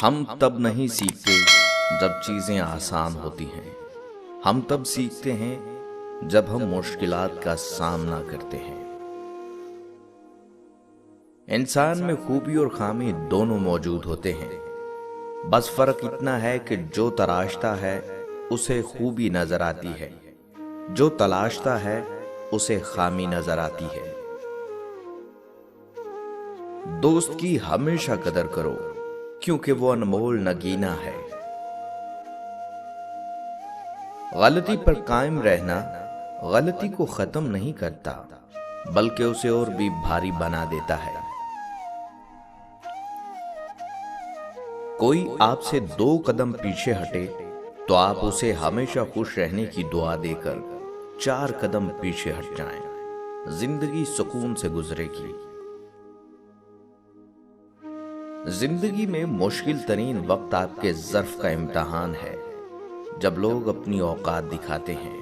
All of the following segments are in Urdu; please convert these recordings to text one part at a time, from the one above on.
ہم تب نہیں سیکھتے جب چیزیں آسان ہوتی ہیں، ہم تب سیکھتے ہیں جب ہم مشکلات کا سامنا کرتے ہیں۔ انسان میں خوبی اور خامی دونوں موجود ہوتے ہیں، بس فرق اتنا ہے کہ جو تراشتا ہے اسے خوبی نظر آتی ہے، جو تلاشتا ہے اسے خامی نظر آتی ہے۔ دوست کی ہمیشہ قدر کرو کیونکہ وہ انمول نگینا ہے۔ غلطی پر قائم رہنا غلطی کو ختم نہیں کرتا بلکہ اسے اور بھی بھاری بنا دیتا ہے۔ کوئی آپ سے 2 قدم پیچھے ہٹے تو آپ اسے ہمیشہ خوش رہنے کی دعا دے کر 4 قدم پیچھے ہٹ جائیں، زندگی سکون سے گزرے گی۔ زندگی میں مشکل ترین وقت آپ کے ظرف کا امتحان ہے، جب لوگ اپنی اوقات دکھاتے ہیں۔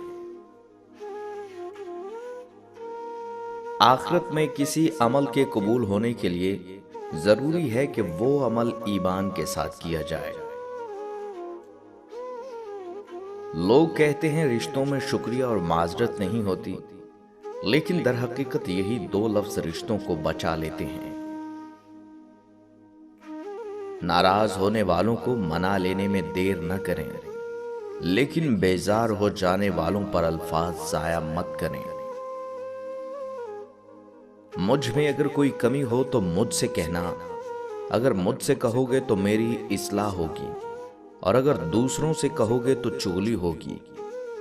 آخرت میں کسی عمل کے قبول ہونے کے لیے ضروری ہے کہ وہ عمل ایمان کے ساتھ کیا جائے۔ لوگ کہتے ہیں رشتوں میں شکریہ اور معذرت نہیں ہوتی، لیکن در حقیقت یہی 2 لفظ رشتوں کو بچا لیتے ہیں۔ ناراض ہونے والوں کو منا لینے میں دیر نہ کریں، لیکن بیزار ہو جانے والوں پر الفاظ ضائع مت کریں۔ مجھ میں اگر کوئی کمی ہو تو مجھ سے کہنا، اگر مجھ سے کہو گے تو میری اصلاح ہوگی، اور اگر دوسروں سے کہو گے تو چغلی ہوگی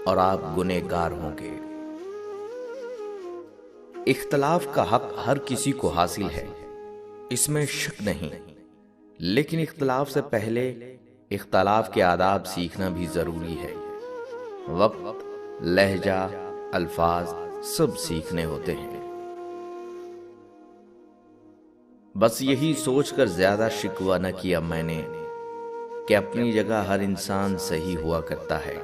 اور آپ گنہگار ہوں گے۔ اختلاف کا حق ہر کسی کو حاصل ہے، اس میں شک نہیں، لیکن اختلاف سے پہلے اختلاف کے آداب سیکھنا بھی ضروری ہے۔ وقت، لہجہ، الفاظ سب سیکھنے ہوتے ہیں۔ بس یہی سوچ کر زیادہ شکوہ نہ کیا میں نے کہ اپنی جگہ ہر انسان صحیح ہوا کرتا ہے۔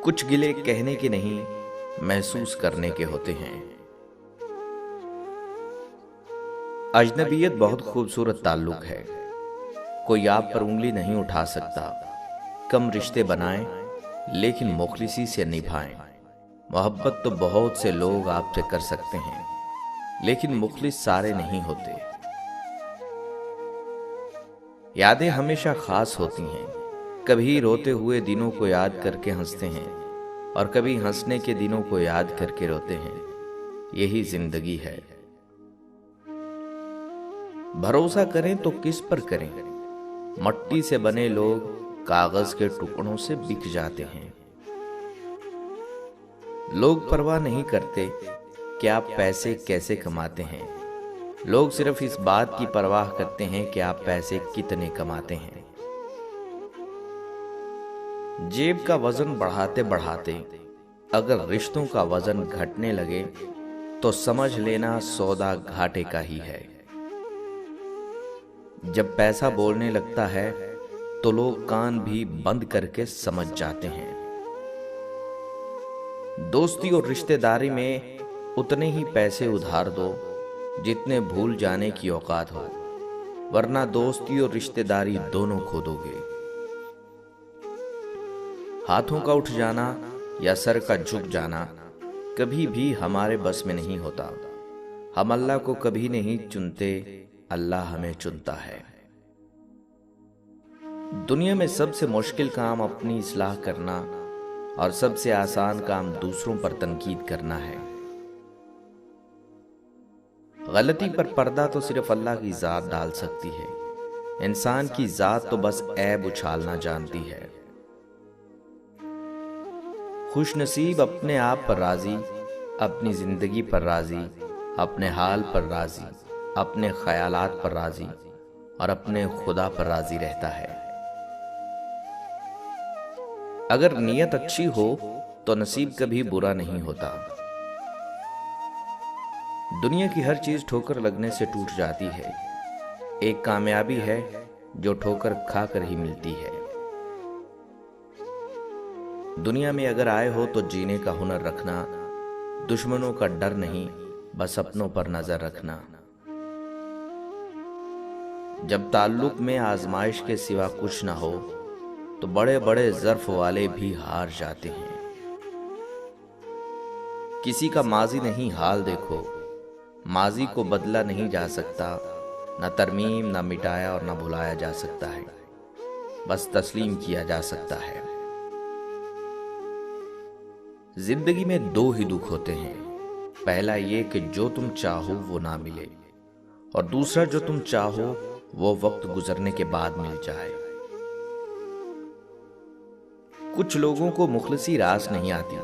کچھ گلے کہنے کے نہیں، محسوس کرنے کے ہوتے ہیں۔ اجنبیت بہت خوبصورت تعلق ہے، کوئی آپ پر انگلی نہیں اٹھا سکتا۔ کم رشتے بنائیں لیکن مخلصی سے نبھائیں۔ محبت تو بہت سے لوگ آپ سے کر سکتے ہیں، لیکن مخلص سارے نہیں ہوتے۔ یادیں ہمیشہ خاص ہوتی ہیں، کبھی روتے ہوئے دنوں کو یاد کر کے ہنستے ہیں اور کبھی ہنسنے کے دنوں کو یاد کر کے روتے ہیں۔ یہی زندگی ہے۔ بھروسہ کریں تو کس پر کریں؟ مٹی سے بنے لوگ کاغذ کے ٹکڑوں سے بک جاتے ہیں۔ لوگ پرواہ نہیں کرتے کہ آپ پیسے کیسے کماتے ہیں، لوگ صرف اس بات کی پرواہ کرتے ہیں کہ آپ پیسے کتنے کماتے ہیں۔ جیب کا وزن بڑھاتے بڑھاتے اگر رشتوں کا وزن گھٹنے لگے تو سمجھ لینا سودا گھاٹے کا ہی ہے۔ جب پیسہ بولنے لگتا ہے تو لوگ کان بھی بند کر کے سمجھ جاتے ہیں۔ دوستی اور رشتہ داری میں اتنے ہی پیسے ادھار دو جتنے بھول جانے کی اوقات ہو، ورنہ دوستی اور رشتہ داری دونوں کھو دو گے۔ ہاتھوں کا اٹھ جانا یا سر کا جھک جانا کبھی بھی ہمارے بس میں نہیں ہوتا۔ ہم اللہ کو کبھی نہیں چنتے، اللہ ہمیں چنتا ہے۔ دنیا میں سب سے مشکل کام اپنی اصلاح کرنا اور سب سے آسان کام دوسروں پر تنقید کرنا ہے۔ غلطی پر پردہ تو صرف اللہ کی ذات ڈال سکتی ہے، انسان کی ذات تو بس عیب اچھالنا جانتی ہے۔ خوش نصیب اپنے آپ پر راضی، اپنی زندگی پر راضی، اپنے حال پر راضی، اپنے خیالات پر راضی اور اپنے خدا پر راضی رہتا ہے۔ اگر نیت اچھی ہو تو نصیب کبھی برا نہیں ہوتا۔ دنیا کی ہر چیز ٹھوکر لگنے سے ٹوٹ جاتی ہے، ایک کامیابی ہے جو ٹھوکر کھا کر ہی ملتی ہے۔ دنیا میں اگر آئے ہو تو جینے کا ہنر رکھنا، دشمنوں کا ڈر نہیں، بس اپنوں پر نظر رکھنا۔ جب تعلق میں آزمائش کے سوا کچھ نہ ہو تو بڑے بڑے ظرف والے بھی ہار جاتے ہیں۔ کسی کا ماضی نہیں حال دیکھو، ماضی کو بدلا نہیں جا سکتا، نہ ترمیم، نہ مٹایا اور نہ بھلایا جا سکتا ہے، بس تسلیم کیا جا سکتا ہے۔ زندگی میں دو ہی دکھ ہوتے ہیں، پہلا یہ کہ جو تم چاہو وہ نہ ملے، اور دوسرا جو تم چاہو وہ وقت گزرنے کے بعد مل جائے۔ کچھ لوگوں کو مخلصی راس نہیں آتی،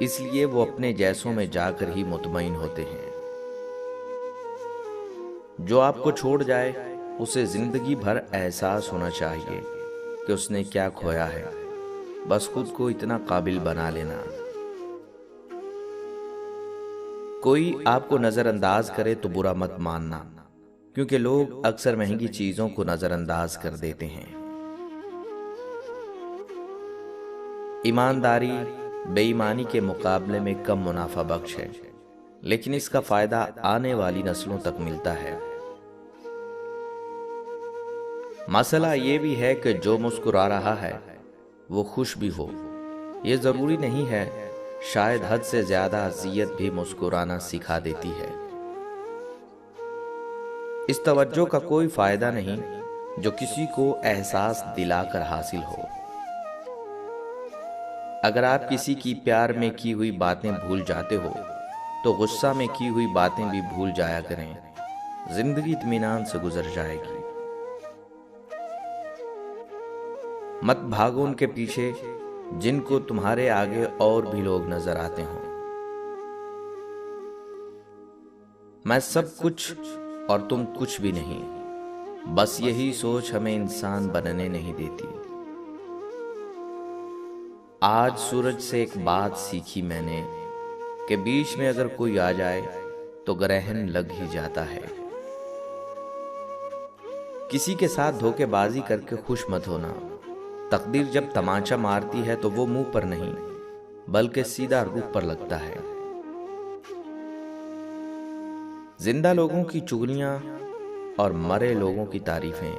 اس لیے وہ اپنے جیسوں میں جا کر ہی مطمئن ہوتے ہیں۔ جو آپ کو چھوڑ جائے اسے زندگی بھر احساس ہونا چاہیے کہ اس نے کیا کھویا ہے، بس خود کو اتنا قابل بنا لینا۔ کوئی آپ کو نظر انداز کرے تو برا مت ماننا، کیونکہ لوگ اکثر مہنگی چیزوں کو نظر انداز کر دیتے ہیں۔ ایمانداری بے ایمانی کے مقابلے میں کم منافع بخش ہے، لیکن اس کا فائدہ آنے والی نسلوں تک ملتا ہے۔ مسئلہ یہ بھی ہے کہ جو مسکرا رہا ہے وہ خوش بھی ہو، یہ ضروری نہیں ہے، شاید حد سے زیادہ اذیت بھی مسکرانا سکھا دیتی ہے۔ اس توجہ کا کوئی فائدہ نہیں جو کسی کو احساس دلا کر حاصل ہو۔ اگر آپ کسی کی پیار میں کی ہوئی باتیں بھول جاتے ہو تو غصہ میں کی ہوئی باتیں بھی بھول جایا کریں، زندگی اطمینان سے گزر جائے گی۔ مت بھاگو ان کے پیچھے جن کو تمہارے آگے اور بھی لوگ نظر آتے ہوں۔ میں سب کچھ اور تم کچھ بھی نہیں، بس یہی سوچ ہمیں انسان بننے نہیں دیتی۔ آج سورج سے ایک بات سیکھی میں نے کہ بیچ میں اگر کوئی آ جائے تو گرہن لگ ہی جاتا ہے۔ کسی کے ساتھ دھوکے بازی کر کے خوش مت ہونا، تقدیر جب تمانچہ مارتی ہے تو وہ منہ پر نہیں بلکہ سیدھا روح پر لگتا ہے۔ زندہ لوگوں کی چغلیاں اور مرے لوگوں کی تعریفیں،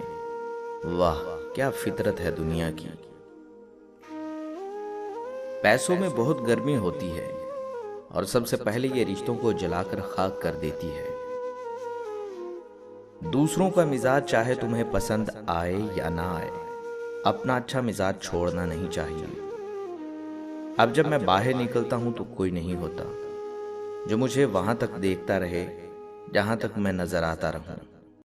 واہ کیا فطرت ہے دنیا کی۔ پیسوں میں بہت گرمی ہوتی ہے اور سب سے پہلے یہ رشتوں کو جلا کر خاک کر دیتی ہے۔ دوسروں کا مزاج چاہے تمہیں پسند آئے یا نہ آئے، اپنا اچھا مزاج چھوڑنا نہیں چاہیے۔ اب جب میں باہر نکلتا ہوں تو کوئی نہیں ہوتا جو مجھے وہاں تک دیکھتا رہے جہاں تک میں نظر آتا رہوں۔